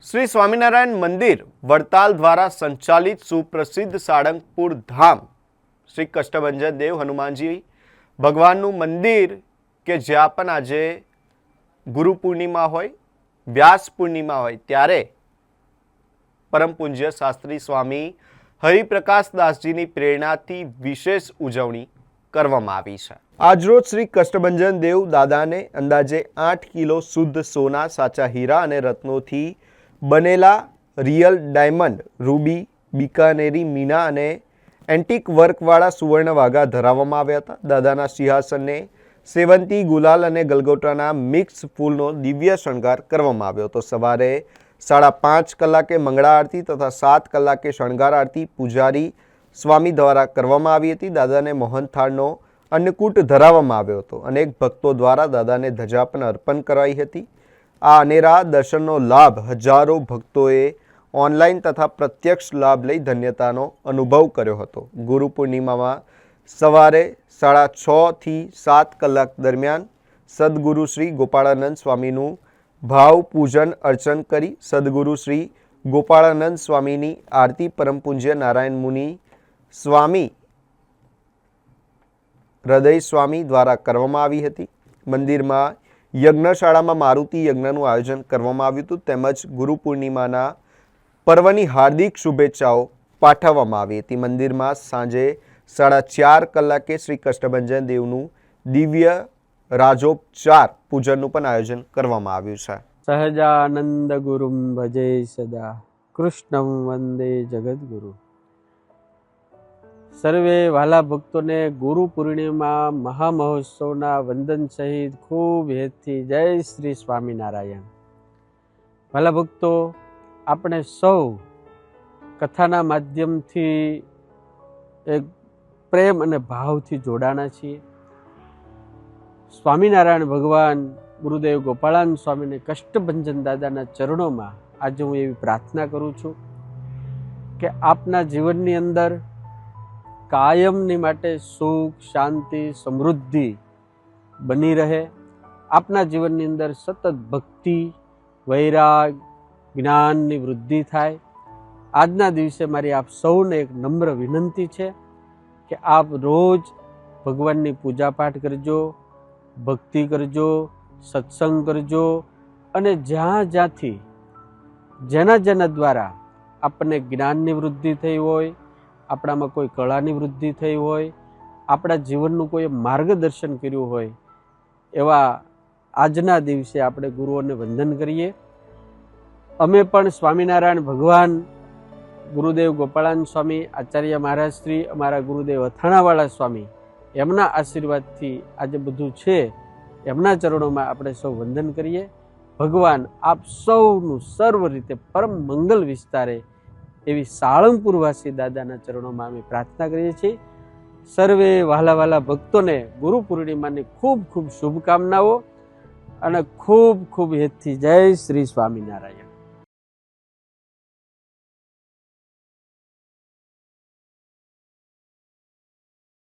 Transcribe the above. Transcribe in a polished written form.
શ્રી સ્વામિનારાયણ મંદિર વડતાલ દ્વારા સંચાલિત સુપ્રસિદ્ધ સાળંગપુર ધામ શ્રી કષ્ટભંજન દેવ હનુમાનજી ભગવાનનું મંદિર કે જ્યાં પણ આજે ગુરુ પૂર્ણિમા હોય, વ્યાસ પૂર્ણિમા હોય ત્યારે પરમ પૂજ્ય શાસ્ત્રી સ્વામી હરિપ્રકાશ દાસજીની પ્રેરણાથી વિશેષ ઉજવણી કરવામાં આવી છે। આજરોજ શ્રી કષ્ટભંજન દેવ દાદાને અંદાજે 8 કિલો શુદ્ધ સોના, સાચા હીરા અને રત્નોથી બનેલા રિયલ ડાયમંડ, રૂબી, બીકાનેરી મીના અને એન્ટિક વર્કવાળા સુવર્ણ વાઘા ધરાવવામાં આવ્યા હતા। દાદાના સિંહાસનને સેવંતી, ગુલાલ અને ગલગોટાના મિક્સ ફૂલનો દિવ્ય શણગાર કરવામાં આવ્યો હતો। સવારે 5:30 કલાકે મંગળા આરતી તથા 7 કલાકે શણગાર આરતી પૂજારી સ્વામી દ્વારા કરવામાં આવી હતી। દાદાને મોહનથાળનો અન્નકૂટ ધરાવવામાં આવ્યો હતો। અનેક ભક્તો દ્વારા દાદાને ધજા પણ અર્પણ કરાઈ હતી। આ અનેરા દર્શનનો લાભ હજારો ભક્તોએ ઓનલાઈન તથા પ્રત્યક્ષ લાભ લઈ ધન્યતાનો અનુભવ કર્યો હતો। ગુરુ પૂર્ણિમામાં સવારે 6:30 થી 7 કલાક દરમિયાન સદગુરુ શ્રી ગોપાળાનંદ સ્વામીનું ભાવ પૂજન અર્ચન કરી સદગુરુ શ્રી ગોપાળાનંદ સ્વામીની આરતી પરમ પૂજ્ય નારાયણ મુનિ સ્વામી હૃદય સ્વામી દ્વારા કરવામાં આવી હતી। મંદિરમાં યજ્ઞશાળામાં મારુતિ યજ્ઞનું આયોજન કરવામાં આવ્યું હતું તેમજ ગુરુ પૂર્ણિમાના પર્વની હાર્દિક શુભેચ્છાઓ પાઠવવામાં આવી હતી। મંદિરમાં સાંજે 4:30 કલાકે શ્રી કષ્ટભંજન દેવનું દિવ્ય રાજોપચાર પૂજનનું પણ આયોજન કરવામાં આવ્યું છે। સહજાનંદ ગુરુમ ભજે સદા કૃષ્ણમ વંદે જગદગુરુ। સર્વે વાલા ભક્તોને ગુરુ પૂર્ણિમા મહામહોત્સવના વંદન સહિત ખૂબ હેતથી જય શ્રી સ્વામિનારાયણ। વાલા ભક્તો, આપણે સૌ કથાના માધ્યમથી એક પ્રેમ અને ભાવથી જોડાણા છીએ। સ્વામિનારાયણ ભગવાન ગુરુદેવ ગોપાળાનંદ સ્વામીને કષ્ટભંજન દાદાના ચરણોમાં આજે હું એવી પ્રાર્થના કરું છું કે આપના જીવનની અંદર કાયમની માટે સુખ, શાંતિ, સમૃદ્ધિ બની રહે। આપના જીવનની અંદર સતત ભક્તિ, વૈરાગ, જ્ઞાનની વૃદ્ધિ થાય। આજના દિવસે મારી આપ સૌને એક નમ્ર વિનંતી છે કે આપ રોજ ભગવાનની પૂજાપાઠ કરજો, ભક્તિ કરજો, સત્સંગ કરજો અને જ્યાંથી જેના દ્વારા આપણને જ્ઞાનની વૃદ્ધિ થઈ હોય, આપણામાં કોઈ કળાની વૃદ્ધિ થઈ હોય, આપણા જીવનનું કોઈ માર્ગદર્શન કર્યું હોય, એવા આજના દિવસે આપણે ગુરુઓને વંદન કરીએ। અમે પણ સ્વામિનારાયણ ભગવાન ગુરુદેવ ગોપાળાનંદ સ્વામી, આચાર્ય મહારાજ શ્રી, અમારા ગુરુદેવ અથાણાવાળા સ્વામી, એમના આશીર્વાદથી આજે બધું છે, એમના ચરણોમાં આપણે સૌ વંદન કરીએ। ભગવાન આપ સૌનું સર્વ રીતે પરમ મંગલ વિસ્તારે એવી સાળંગપુરવાસી દાદાના ચરણોમાં અમે પ્રાર્થના કરીએ છીએ। સર્વે વહાલા ભક્તોને ગુરુ પૂર્ણિમાની ખૂબ ખૂબ શુભકામનાઓ અને ખૂબ ખૂબ હેતથી જય શ્રી સ્વામિનારાયણ।